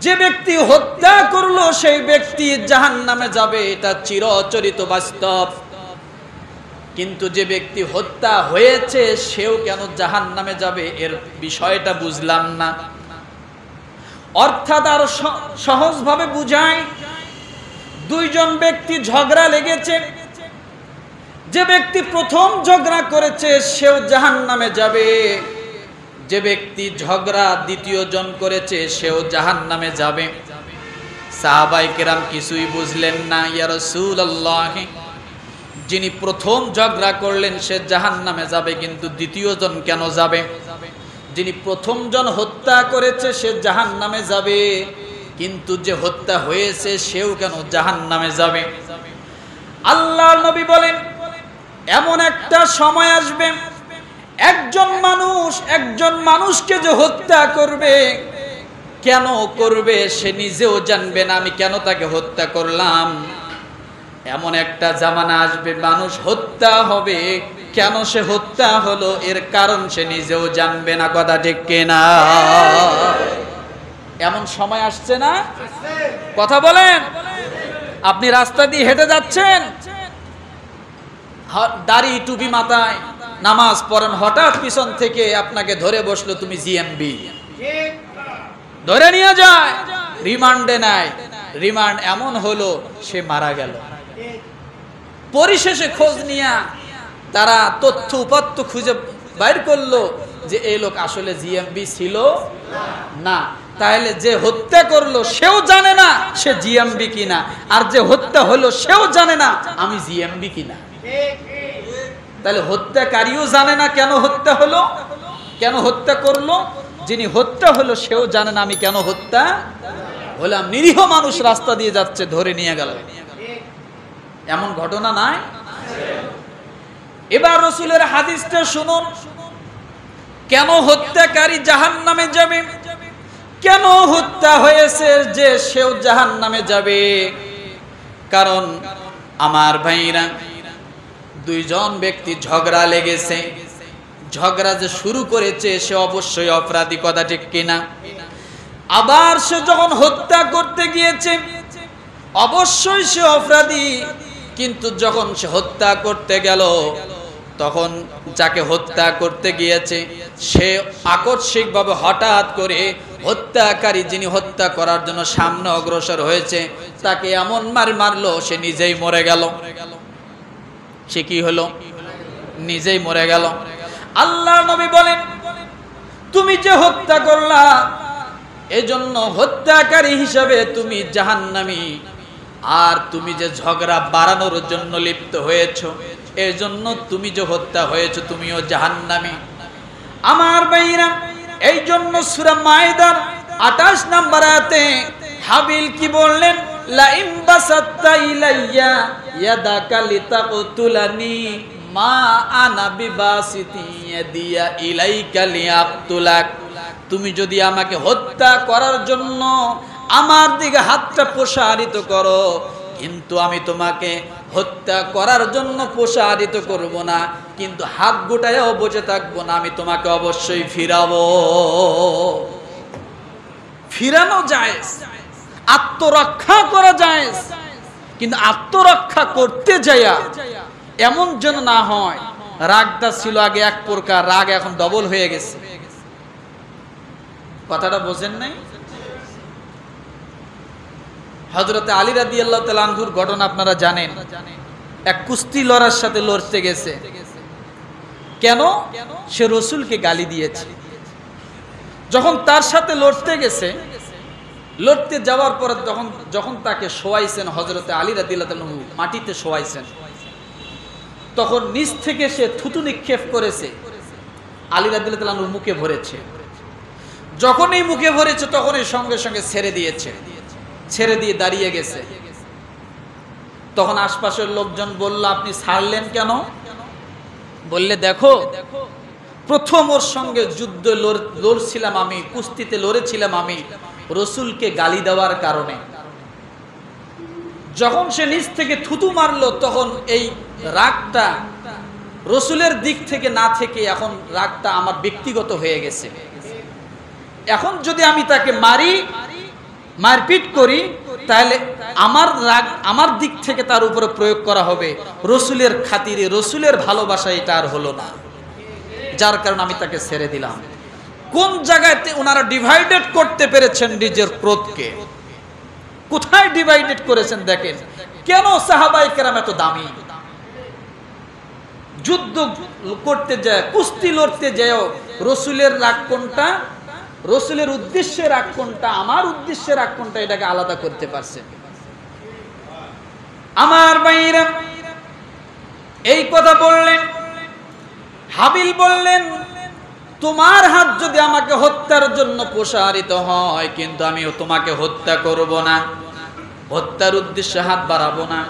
যে ব্যক্তি হত্যা করলো সেই ব্যক্তি জাহান্নামে যাবে, এটা চিরচরিত বাস্তব। কিন্তু যে ব্যক্তি হত্যা হয়েছে সেও কেন জাহান্নামে যাবে, এর বিষয়টা বুঝলাম না। অর্থাৎ আরো সহজভাবে বুঝাই, দুইজন ব্যক্তি ঝগড়া লেগেছে, যে ব্যক্তি প্রথম ঝগড়া করেছে সেও জাহান্নামে যাবে, যে ব্যক্তি ঝগড়া দ্বিতীয় জন করেছে সেও জাহান্নামে যাবে। সাহাবায়ে কেরাম কিছুই বুঝলেন না। ইয়া রাসূলুল্লাহ, যিনি প্রথম ঝগড়া করলেন সে জাহান্নামে যাবে, কিন্তু দ্বিতীয় জন কেন যাবে? যিনি প্রথম জন হত্যা করেছে সে জাহান্নামে যাবে, কিন্তু যে হত্যা হয়েছে সেও কেন জাহান্নামে যাবে? আল্লাহর নবী বলেন, এমন একটা সময় আসবে, একজন মানুষকে যে হত্যা করবে, কেন করবে সে নিজেও জানবে না, আমি কেন তাকে হত্যা করলাম। এমন একটা জামানা আসবে, মানুষ হত্যা হবে, কেন সে হত্যা হলো এর কারণ সে নিজেও জানবে না। কথা ঠিক কিনা? এমন সময় আসছে না? কথা বলেন। আপনি রাস্তা দিয়ে হেঁটে যাচ্ছেন, দাড়ি টুপি মাথায়, নামাজ পড়েন, হঠাৎ পিছন থেকে আপনাকে ধরে বসলো, তুমি জিএমবি, ধরে নিয়ে যায়, রিমান্ডে নেয়। রিমান্ড এমন হলো সে মারা গেল। পরিশেষে খোঁজ নিয়ে তারা তথ্য উপাত্ত খুঁজে বাইর করলো যে এই লোক আসলে জিএমবি ছিল না। তাহলে যে হত্যা করলো সেও জানে না সে জিএমবি কিনা, আর যে হত্যা হলো সেও জানে না আমি জিএমবি কিনা। তাহলে হত্যাকারীও জানে না কেন হত্যা হলো, কেন হত্যা করলো। যিনি হত্যা হলো সেও জানে না আমি কেন হত্যা হলাম। নিরীহ মানুষ রাস্তা দিয়ে যাচ্ছে, ধরে নিয়ে গেল। এমন ঘটনা নাই? এবার রাসূলের হাদিসটা শুনুন, কেন হত্যাকারী জাহান্নামে যাবে, কেন হত্যা হয়েছে যে সেও জাহান্নামে যাবে। কারণ আমার ভাইরা, দুইজন ব্যক্তি ঝগড়া লেগেছে, ঝগড়া যে শুরু করেছে সে অবশ্যই অপরাধী। কথা ঠিক কিনা? আবার সে যখন হত্যা করতে গিয়েছে অবশ্যই সে অপরাধী, কিন্তু যখন সে হত্যা করতে গেল তখন যাকে হত্যা করতে গিয়েছে সে আকস্মিকভাবে হঠাৎ করে হত্যাকারী যিনি হত্যা করার জন্য সামনে অগ্রসর হয়েছে তাকে এমন মারলো সে নিজেই মরে গেল। সে কি হলো? নিজেই মরে গেল। আল্লাহ নবী বলেন, তুমি যে হত্যা করলা এজন্য হত্যাকারী হিসাবে তুমি জাহান্নামী। আর তুমি যে ঝগড়া বাড়ানোর জন্য লিপ্ত হয়েছো, এজন্য তুমি যে হত্যা হয়েছো তুমিও জাহান্নামী। আমার ভাইরা, এই জন্য সূরা মায়েদার 28 নম্বর আয়াতে হাবিল কি বললেন? লা ইন বাসাত্তা ইলাইয়া ইয়াদাকা লিতাকতুলানি মা আনা বিবাসিতি ইয়াদিয়া ইলাইকা লিয়াকতুলাক। তুমি যদি আমাকে হত্যা করার জন্য আমার দিকে হাতটা প্রসারিত করো, কিন্তু আমি তোমাকে হত্যা করার জন্য প্রসারিত করব না, কিন্তু হাত গোটায়ও বসে থাকবো না, আমি তোমাকে অবশ্যই ফিরাবো। ফিরানো জায়েজ, আত্মরক্ষা করা জায়েজ, কিন্তু আত্মরক্ষা করতে যাইয়া এমন যেন না হয় রাগটা ছিল আগে এক প্রকার, রাগ এখন ডবল হয়ে গেছে। কথাটা বোঝেন নাই? হযরত আলী রাদিয়াল্লাহু তাআলা আনহুর ঘটনা আপনারা জানেন। এক কুস্তি লড়ার সাথে লড়তে গেছে। কেন? সে রাসূলকে গালি দিয়েছে। যখন তার সাথে লড়তে গেছে, লড়তে যাওয়ার পরে যখন তাকে শোয়াইছেন হযরত আলী রাদিয়াল্লাহু তাআলা আনহু মাটিতে শোয়াইছেন, তখন নিচ থেকে সে থুতু নিক্ষেপ করেছে, আলী রাদিয়াল্লাহু তাআলা আনহুর মুখে ভরেছে। যখনই মুখে ভরেছে তখনই সঙ্গে সঙ্গে ছেড়ে দিয়েছে, ছেড়ে দিয়ে দাঁড়িয়ে গেছে। তখন আশপাশের লোকজন বলল, আপনি ছাড়লেন কেন? বললে, দেখো, প্রথম ওর সঙ্গে যুদ্ধ লড়ছিলাম আমি, কুস্তিতে লড়েছিলাম আমি রাসূলকে গালি দেওয়ার কারণে। যখন সে নিচ থেকে থুতু মারলো তখন এই রাগটা রাসূলের দিক থেকে না থেকে এখন রাগটা আমার ব্যক্তিগত হয়ে গেছে। এখন যদি আমি তাকে মারি, মারপিট করি, তাহলে আমার রাগ আমার দিক থেকে তার উপরে প্রয়োগ করা হবে, রাসূলের খাতিরে, রাসূলের ভালোবাসা এটা আর হলো না, যার কারণে আমি তাকে ছেড়ে দিলাম। কোন জায়গাতে ওনারা ডিভাইডেড করতে পেরেছেন নিজের ক্রোধকে? কোথায় ডিভাইডেড করেছেন দেখেন। কেন সাহাবায়ে কেরাম এত দামি? যুদ্ধ করতে যায়, কুস্তি লড়তে যায়, রাসূলের রাগ কোনটা, রাসূলের উদ্দেশ্যে রাগ কোনটা, আমার উদ্দেশ্যে রাগ কোনটা, এটাকে আলাদা করতে পারছে। আমার ভাইরা, এই কথা বললেন। হাবিল বললেন, তোমার হাত যদি আমাকে হত্যার জন্য প্রসারিত হয়, কিন্তু আমিও তোমাকে হত্যা করব না, হত্যার উদ্দেশ্যে হাত বাড়াবো না।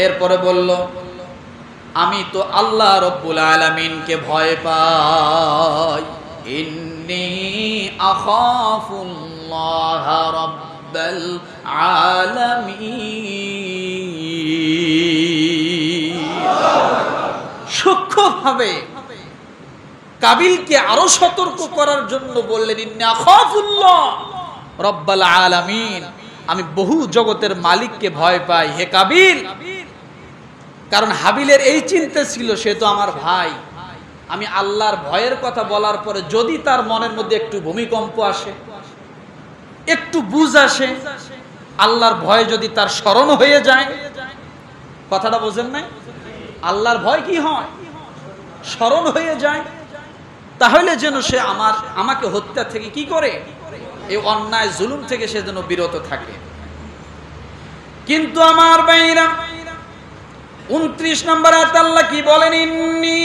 এরপরে বলল, আমি তো আল্লাহ রব্বুল আলামিনকে ভয় পাই, ইন্নী আখাফুল্লাহ রাব্বাল আলামিন। সূক্ষ্মভাবে কাবিলকে আরো সতর্ক করার জন্য বললেন, ইন্নী আখাফুল্লাহ রাব্বাল আলামিন, আমি বহু জগতের মালিককে ভয় পাই হে কাবিল। কারণ হাবিলের এই চিন্তা ছিল, সে তো আমার ভাই, আমি আল্লাহর ভয়ের কথা বলার পরে যদি তার মনের মধ্যে একটু ভূমিকম্প আসে, একটু বুঝ আসে, আল্লাহর ভয় যদি তার স্মরণ হয়ে যায়, কথাটা বোঝেন নাই? আল্লাহর ভয় কি হয়? স্মরণ হয়ে যায়, তাহলে যেন সে আমাকে হত্যা থেকে কি করে, এই অন্যায় জুলুম থেকে সে যেন বিরত থাকে। কিন্তু আমার ভাইরা, 29 নম্বর আয়াতে আল্লাহ কি বলেন? ইন্নী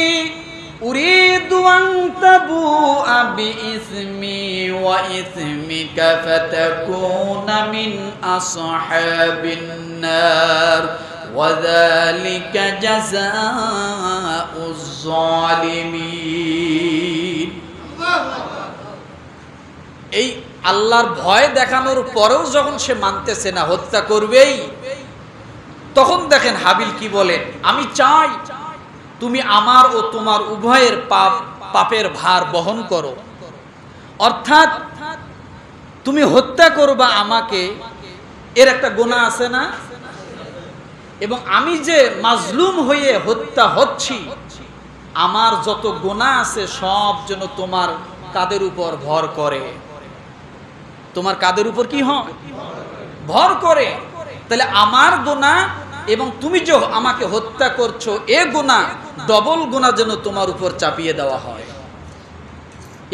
উরিদু আন তাবুআ বিইসমি ওয়া ইসমিকা ফাতাকুনা মিন আসহাবিন নার ওয়া যালিকা জাযাউজ জালিমিন। এই আল্লাহর ভয় দেখানোর পরেও যখন সে মানতেছে না, হত্যা করবেই, তখন দেখেন হাবিল কি বলেন, আমি চাই তুমি আমার ও তোমার উভয়ের পাপের ভার বহন করো। অর্থাৎ তুমি হত্যা করবা আমাকে, এর একটা গুনাহ আছে না? এবং আমি যে মাজলুম হয়ে হত্যা হচ্ছি, আমার যত গুনাহ আছে সব যেন তোমার কাদের উপর ভর করে। তোমার কাদের উপর কি হয়? ভর করে। তাহলে আমার গুনাহ এবং তুমি যে আমাকে হত্যা করছো, এ গুনাহ, ডবল গুনাহ যেন তোমার উপর চাপিয়ে দেওয়া হয়।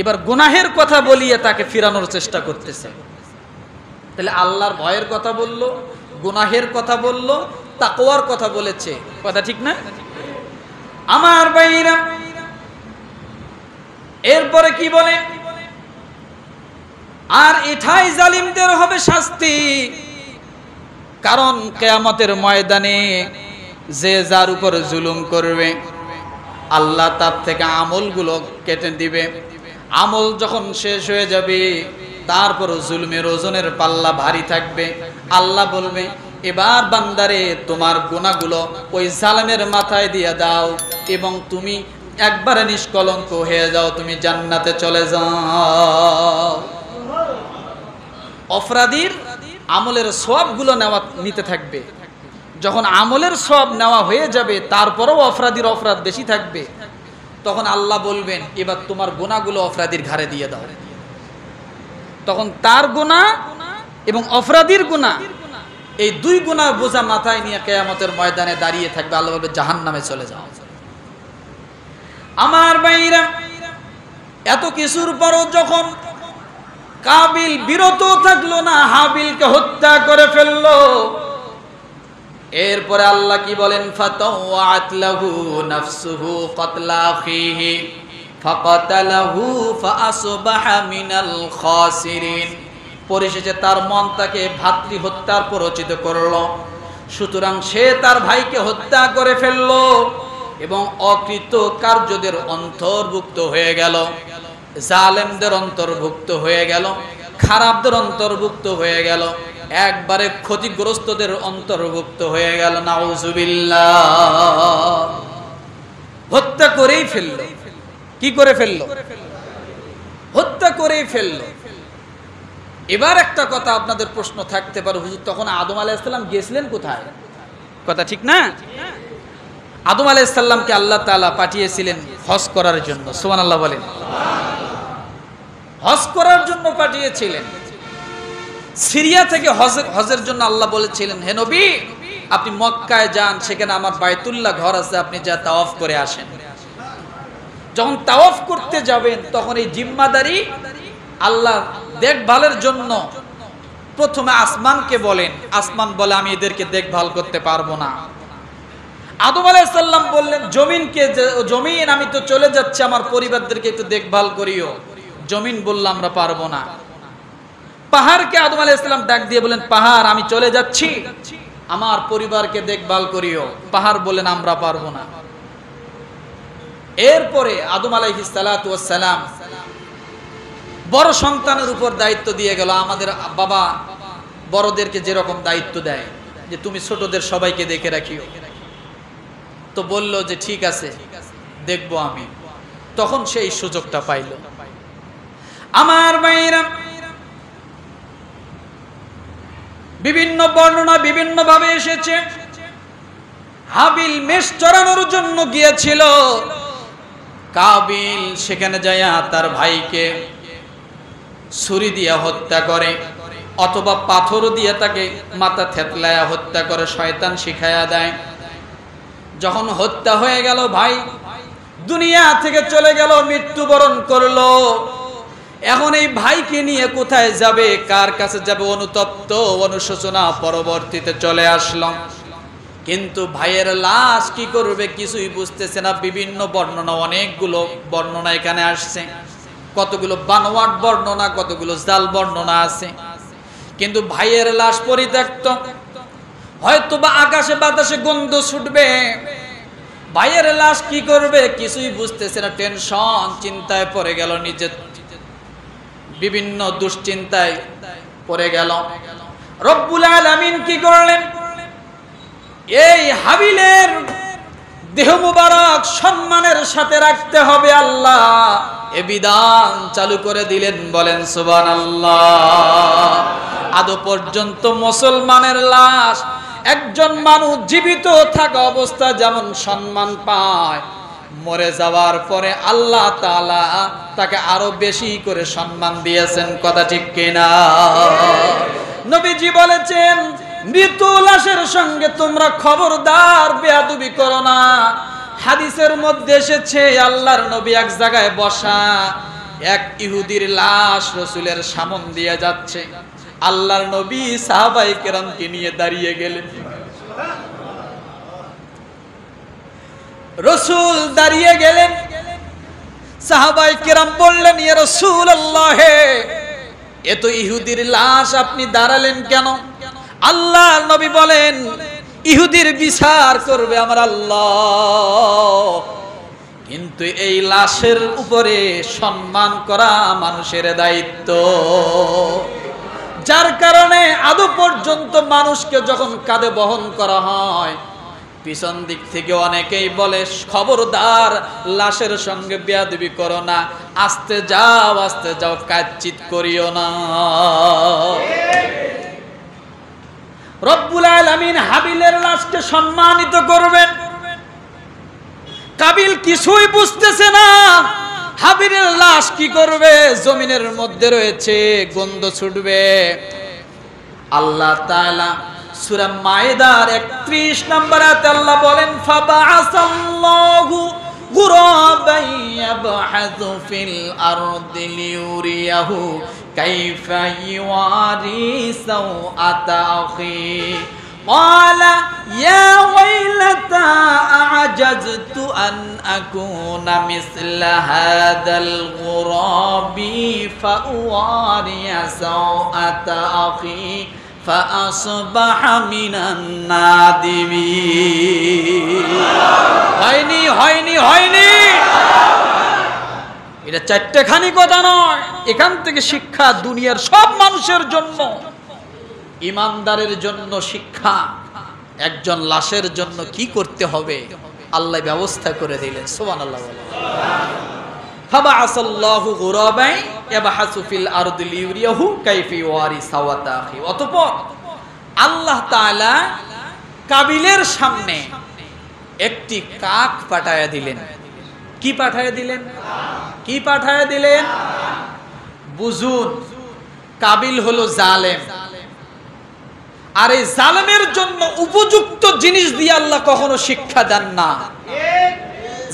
এবার গুনাহের কথা বলিয়ে তাকে ফিরানোর চেষ্টা করতেছে। তাহলে আল্লাহর ভয়ের কথা বললো, গুনাহের কথা বললো, তাকওয়ার কথা বলেছে, কথা ঠিক না? আমার ভাইরা, এরপরে কি বলে? আর এটাই জালিমদের হবে শাস্তি, কারণ কিয়ামতের ময়দানে যে যার উপর জুলুম করবে আল্লাহ তার থেকে আমলগুলো কেটে দিবে। আমল যখন শেষ হয়ে যাবে তারপর জুলুমের ওজনের পাল্লা ভারী থাকবে। আল্লাহ বলবে, এবার বান্দারে তোমার গুনাহগুলো ওই জালেমের মাথায় দিয়ে দাও এবং তুমি একবারে নিষ্কলঙ্ক হয়ে যাও, তুমি জান্নাতে চলে যাও। অপরাধীর আমলের সওয়াবগুলো নিতে থাকবে। যখন আমলের সওয়াব নেওয়া হয়ে যাবে তারপরেও অপরাধীর অপরাধ বেশি থাকবে, তখন আল্লাহ বলবেন, এবার তোমার গুনাহগুলো অপরাধীর ঘাড়ে দিয়ে দাও। তখন তার গুনাহ এবং অপরাধীর গুনাহ, এই দুই গুনাহ বোঝা মাথায় নিয়ে কিয়ামতের ময়দানে দাঁড়িয়ে থাকবে। আল্লাহ বলবে, জাহান্নামে চলে যাও। আমার ভাইরা, এত কিছুর পরও যখন কাবিল বিরত থাকলো না, হাবিলকে হত্যা করে ফেললো, এরপরে আল্লাহ কি বলেন? ফাতাওয়াত লাহু নাফসুহু ক্বাতলা আখিহি ফাকাতালাহু ফাআসবাহা মিনাল খাসিরিন। পরিশেষে তার মন তাকে ভাতৃ হত্যার প্ররোচিত করলো, সুতরাং সে তার ভাইকে হত্যা করে ফেললো এবং অকৃত কার্যদের অন্তর্ভুক্ত হয়ে গেল, জালেমদের অন্তর্ভুক্ত হয়ে গেল, খারাপদের অন্তর্ভুক্ত হয়ে গেল, একবারে ক্ষতিগ্রস্তদের অন্তর্ভুক্ত হয়ে গেল। নাউজুবিল্লাহ। হত্যা করেই ফেলল। কি করে ফেলল? হত্যা করেই ফেলল। এবার একটা কথা আপনাদের প্রশ্ন থাকতে পারে, হুজুর তখন আদম আলাইহিস সালাম গিয়েছিলেন কোথায়? কথা ঠিক না? আদম আলাইহিস সালামকে আল্লাহ তাআলা পাঠিয়েছিলেন হজ করার জন্য। সুবহানাল্লাহ বলেন। হজ করার জন্য পাঠিয়েছিলেন। সিরিয়া থেকে হজের জন্য আল্লাহ বলেছিলেন, হে নবী আপনি মক্কায় যান, সেখানে আমার বাইতুল্লাহ ঘর আছে, আপনি যা তাওয়াফ করে আসেন। যখন তাওয়াফ করতে যাবেন তখন এই জিম্মাদারি আল্লাহ দেখভালের জন্য প্রথমে আসমানকে বলেন। আসমান বলে, আমি এদেরকে দেখভাল করতে পারবো না। আদম আলাইহিস সালাম বললেন জমিনকে, জমিন আমি তো চলে যাচ্ছি, আমার পরিবারদেরকে একটু দেখভাল করিও। জমিন বলল, আমরা পারবো না। পাহাড়কে আদম আলাইহিস সালাম ডাক দিয়ে বলেন, পাহাড় আমি চলে যাচ্ছি, আমার পরিবারকে দেখভাল করিও। পাহাড় বলেন, আমরা পারবো না। এরপরে আদম আলাইহিস সালাতু ওয়াস সালাম বড় সন্তানের উপর দায়িত্ব দিয়ে গেল। আমাদের বাবা বড়দেরকে যেরকম দায়িত্ব দেয় যে তুমি ছোটদের সবাইকে দেখে রাখিও, তো বলল যে ঠিক আছে দেখবো আমি। তখন সেই সুযোগটা পাইল। আমার ভাইরা, বিভিন্ন বর্ণনা বিভিন্ন ভাবে এসেছে। হাবিল মেষ চড়ানোর জন্য গিয়েছিল, কাবিল সেখানে যাইয়া তার ভাইকে ছুরি দিয়ে হত্যা করে, অথবা পাথর দিয়ে তাকে মাথা থেতলায়া হত্যা করে, শয়তান শিখায়া দেয়। যখন হত্যা হয়ে গেল, ভাই দুনিয়া থেকে চলে গেল, মৃত্যুবরণ করলো। এখন এই ভাইকে নিয়ে কোথায় যাবে, কার কাছে যাবে? অনুতপ্ত, অনুশোচনা পরবর্তীতে চলে আসলো। কিন্তু ভাইয়ের লাশ কি করবে কিছুই বুঝতেছে না। বিভিন্ন বর্ণনা, অনেকগুলো বর্ণনা এখানে আসছে, কতগুলো বানোয়াট বর্ণনা, কতগুলো জাল বর্ণনা আছে। কিন্তু ভাইয়ের লাশ পরিত্যক্ত, হয়তো বা আকাশে বাতাসে গন্ধ ছুটবে। ভাইয়ের লাশ কি করবে কিছুই বুঝতেছে না, টেনশন, চিন্তায় পড়ে গেল, নিজের বিভিন্ন দুশ্চিন্তায় পড়ে গেল। রব্বুল আলামিন কি করলেন? এই হাবিলের দেহ মুবারক সম্মানের সাথে রাখতে হবে, আল্লাহ এ বিধান চালু করে দিলেন। বলেন সুবহানাল্লাহ। আদৌ পর্যন্ত মুসলমানের লাশ, একজন মানুষ জীবিত থাকা অবস্থা যেমন সম্মান পায়, মরে যাওয়ার পরে আল্লাহ তাআলা তাকে আরো বেশি করে সম্মান দিয়েছেন। কথা ঠিক কিনা? নবীজি বলেছেন, মৃত লাশের সঙ্গে তোমরা খবরদার বেয়াদবি করো না। হাদিসের মধ্যে এসেছে, আল্লাহর নবী এক জায়গায় বসা, এক ইহুদির লাশ রাসূলের সামনে দিয়ে যাচ্ছে। আল্লাহর নবী সাহাবায়ে কেরামকে নিয়ে দাঁড়িয়ে গেলেন। রাসূল দাঁড়িয়ে গেলেন, সাহাবায়ে কেরাম বললেন, ইয়া রাসূলুল্লাহ, এ তো ইহুদির লাশ, আপনি দাঁড়ালেন কেন? আল্লাহর নবী বলেন, ইহুদির বিচার করবে আমার আল্লাহ, কিন্তু এই লাশের উপরে সম্মান করা মানুষের দায়িত্ব, যার কারণে আদৌ পর্যন্ত মানুষকে যখন কাঁধে বহন করা হয়, পিছন দিক থেকে অনেকেই বলে, খবরদার লাশের সঙ্গে বেয়াদবি করো না, আস্তে যাও, কাচ্চিত করিও না। রব্বুল আলামিন হাবিলের লাশকে সম্মানিত করবেন। কাবিল কিছুই বুঝতেছে না, হাবিলের লাশ কি করবে, জমিনের মধ্যে রয়েছে, গন্ধ ছুটবে। আল্লাহ তাআলা সূরা মায়েদার 31 নম্বর আয়াতে আল্লাহ বলেন, ফাবাআসাল্লাহু গুরাবান ইয়াবহাসু ফিল আরদি লিউরিয়াহু কাইফা ইওয়ারি সাওআতা আখি ক্বালা ইয়া ওয়াইলাতা আ'জাজতু আন আকুনা মিসলা হাদাল গুরাবি ফাওয়ারিয়া সাওআতা আখি فأصبح من النادمين। হয়নি এটা চারটেখানি কথা নয়, এখান থেকে শিক্ষা দুনিয়ার সব মানুষের জন্য। ঈমানদারের জন্য শিক্ষা, একজন লাশের জন্য কি করতে হবে আল্লাহ ব্যবস্থা করে দিলেন। সুবহানাল্লাহ। ফাবাআসাল্লাহু গুরাবান ইয়াবহাসু ফিল আরদি লিউরিয়াহু কাইফা ইওয়ারি সাওআতা আখি। অতঃপর আল্লাহ তাআলা কাবিলের সামনে একটি কাক পাঠায়া দিলেন। কি পাঠায়া দিলেন? বুঝুন, কাবিল হলো জালেম, আর এই জালেমের জন্য উপযুক্ত জিনিস দিয়ে আল্লাহ কখনো শিক্ষা দেন না।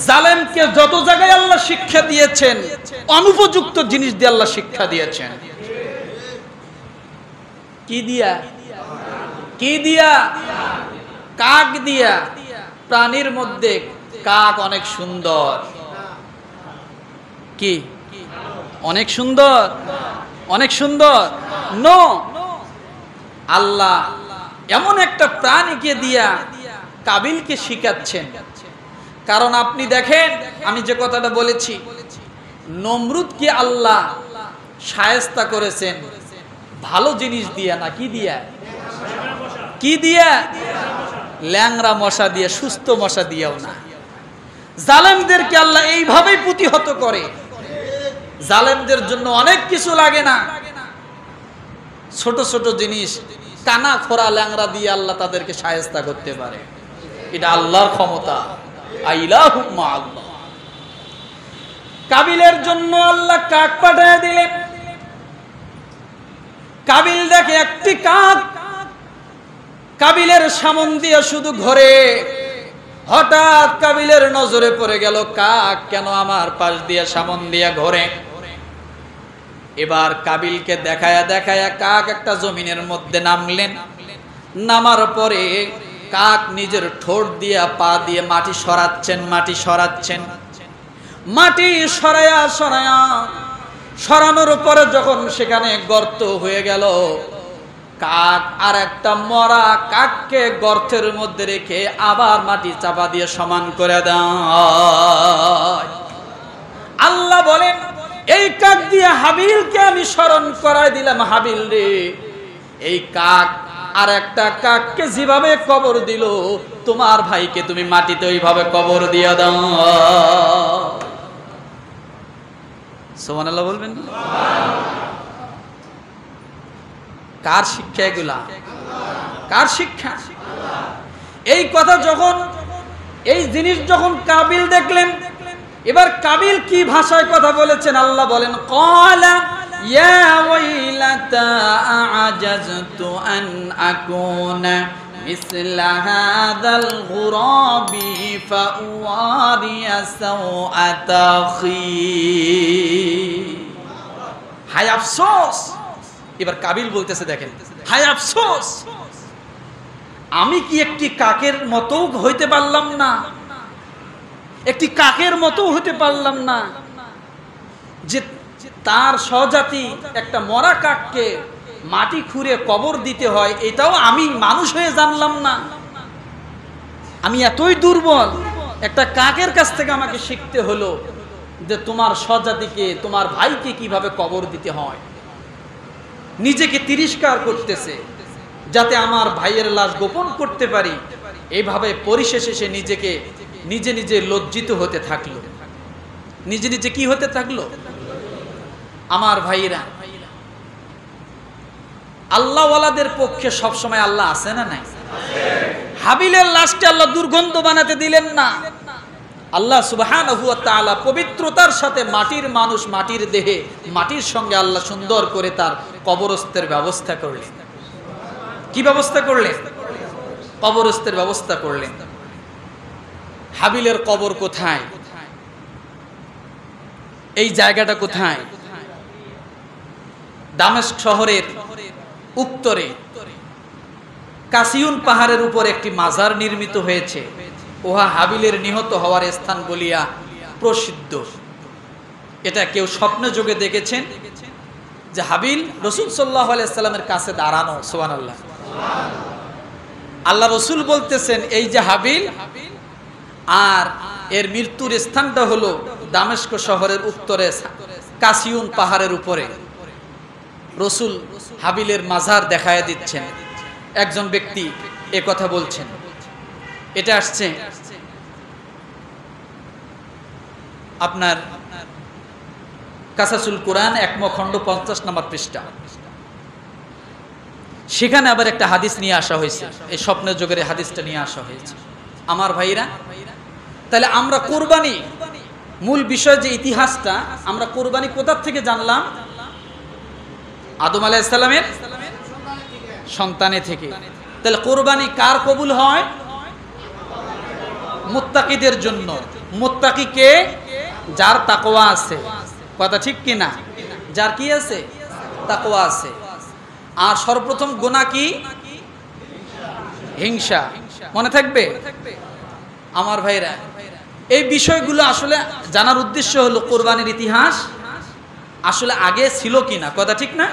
জালেমকে যত জায়গায় আল্লাহ শিক্ষা দিয়েছেন, অনুপযুক্ত জিনিস দিয়ে আল্লাহ শিক্ষা দিয়েছেন। কি দিয়া? কাক দিয়া। প্রাণীর মধ্যে কাক অনেক সুন্দর। কি অনেক সুন্দর? নো, আল্লাহ এমন একটা প্রাণীকে দিয়া কাবিলকে শিখাচ্ছেন। কারণ আপনি দেখেন, আমি যে কথাটা বলেছি, নমরুদকে আল্লাহ শায়েস্তা করেছেন ভালো জিনিস দিয়া না, কি দিয়া? ল্যাংরা মশা দিয়ে, সুস্থ মশা দিয়েও না। জালেমদেরকে আল্লাহ এইভাবেই প্রতিহত করে। জালেমদের জন্য অনেক কিছু লাগে না, ছোট ছোট জিনিস, কানা খোরা ল্যাংরা দিয়ে আল্লাহ তাদেরকে শায়েস্তা করতে পারে। এটা আল্লাহর ক্ষমতা। আইলাহুম্মা আল্লাহ। কাবিলের জন্য আল্লাহ কাক পাঠিয়ে দিলেন। কাবিল দেখে একটি কাক কাবিলের সামন দিয়ে শুধু ঘোরে। হঠাৎ কাবিলের নজরে পড়ে গেল, কাক কেন আমার পাশ দিয়ে সামন দিয়ে ঘোরে। এবার কাবিলকে দেখায়া কাক একটা জমিনের মধ্যে নামলেন। নামার পরে কাক নিজের ঠোঁট দিয়ে পা দিয়ে মাটি সরাচ্ছেন। মাটি সরানোর পরে যখন সেখানে গর্ত হয়ে গেল, কাক আর একটা মরা কাককে গর্তের মধ্যে রেখে আবার মাটি চাপা দিয়ে সমান করে দেয়। আল্লাহ বলেন, এই কাক দিয়ে হাবিলকে আমি স্মরণ করাই দিলাম। হাবিল রে, এই কাক আর একটা কাককে যেভাবে কবর দিল, তোমার ভাইকে তুমি মাটিতে ওইভাবে কবর দিয়ে দাও। সুবহানাল্লাহ বলবেন। কার শিক্ষা এগুলা? কার শিক্ষা? এই কথা যখন, এই জিনিস যখন কাবিল দেখলেন, এবার কাবিল কি ভাষায় কথা বলেছেন আল্লাহ বলেন, ক্বালা ইয়া ওয়াইলাতা আ'জাজতু আন আকুনা মিসলা হাযাল গুরাবি ফাওয়ারিয়া সাওআতা আখি। হায় আফসোস, এবার কাবিল বলতেছে দেখেন, হায় আফসোস, আমি কি একটি কাকের মতো হইতে পারলাম না, একটি কাকের মতো হইতে পারলাম না যে তার স্বজাতি একটা মরা কাককে মাটি খুঁড়ে কবর দিতে হয়, এটাও আমি মানুষ হয়ে জানলাম না। আমি এতই দুর্বল, একটা কাকের কাছ থেকে আমাকে শিখতে হলো যে তোমার স্বজাতিকে, তোমার ভাইকে কিভাবে কবর দিতে হয়। নিজেকে তিরস্কার করতেছে যাতে আমার ভাইয়ের লাশ গোপন করতে পারি, এইভাবে পরিশেষে সে নিজেকে নিজে নিজে লজ্জিত হতে থাকলো। নিজে নিজে কি হতে থাকলো? আমার ভাইরা, আল্লাহওয়ালাদের পক্ষে সবসময় আল্লাহ আছে না নাই? হাবিলের লাশকে আল্লাহ দুর্গন্ধ বানাতে দিলেন না। আল্লাহ সুবহানাহু ওয়া তাআলা পবিত্রতার সাথে মাটির মানুষ, মাটির দেহে, মাটির সঙ্গে আল্লাহ সুন্দর করে তার কবরস্থের ব্যবস্থা করলেন। কি ব্যবস্থা করলেন? কবরস্থের ব্যবস্থা করলেন। হাবিলের কবর কোথায়? এই জায়গাটা কোথায়? দামেস্ক শহরের উত্তরে কাসিউন পাহাড়ের উপর একটি মাজার নির্মিত হয়েছে। উহা হাবিলের নিহত হওয়ার স্থান বলিয়া প্রসিদ্ধ। এটা কেউ স্বপ্নে যোগে দেখেছেন যে হাবিল রাসূল সাল্লাল্লাহু আলাইহি সাল্লামের কাছে দাঁড়ানো। সুবহানাল্লাহ। আল্লাহ রাসূল বলতেছেন এই যে হাবিল, আর এর মৃত্যুর স্থানটা হলো দামেস্ক শহরের উত্তরে কাসিউন পাহাড়ের উপরে। রাসূল হাবিলের মাজার দেখায় দিচ্ছেন। একজন ব্যক্তি এ কথা বলছেন। এটা আসছে আপনার কাসাসুল কোরআন ১ খণ্ড ৫০ নম্বর পৃষ্ঠা। সেখানে আবার একটা হাদিস নিয়ে আসা হয়েছে, এই স্বপ্নের যুগের হাদিসটা নিয়ে আসা হয়েছে। আমার ভাইরা, তাহলে আমরা কোরবানি, মূল বিষয় যে ইতিহাসটা, আমরা কোরবানি কোথা থেকে জানলাম? আদম আলাইহিস সালামের সন্তানে থেকে। তাহলে কোরবানি কার কবুল হয়? মুত্তাকিদের জন্য। মুত্তাকি কে? যার তাকওয়া আছে। কথা ঠিক কিনা? যার কি আছে? তাকওয়া আছে। আর সর্বপ্রথম গুনাহ কি? হিংসা। মনে থাকবে আমার ভাইরা? এই বিষয়গুলো আসলে জানার উদ্দেশ্য হলো কোরবানির ইতিহাস আসলে আগে ছিল কিনা। কথা ঠিক না?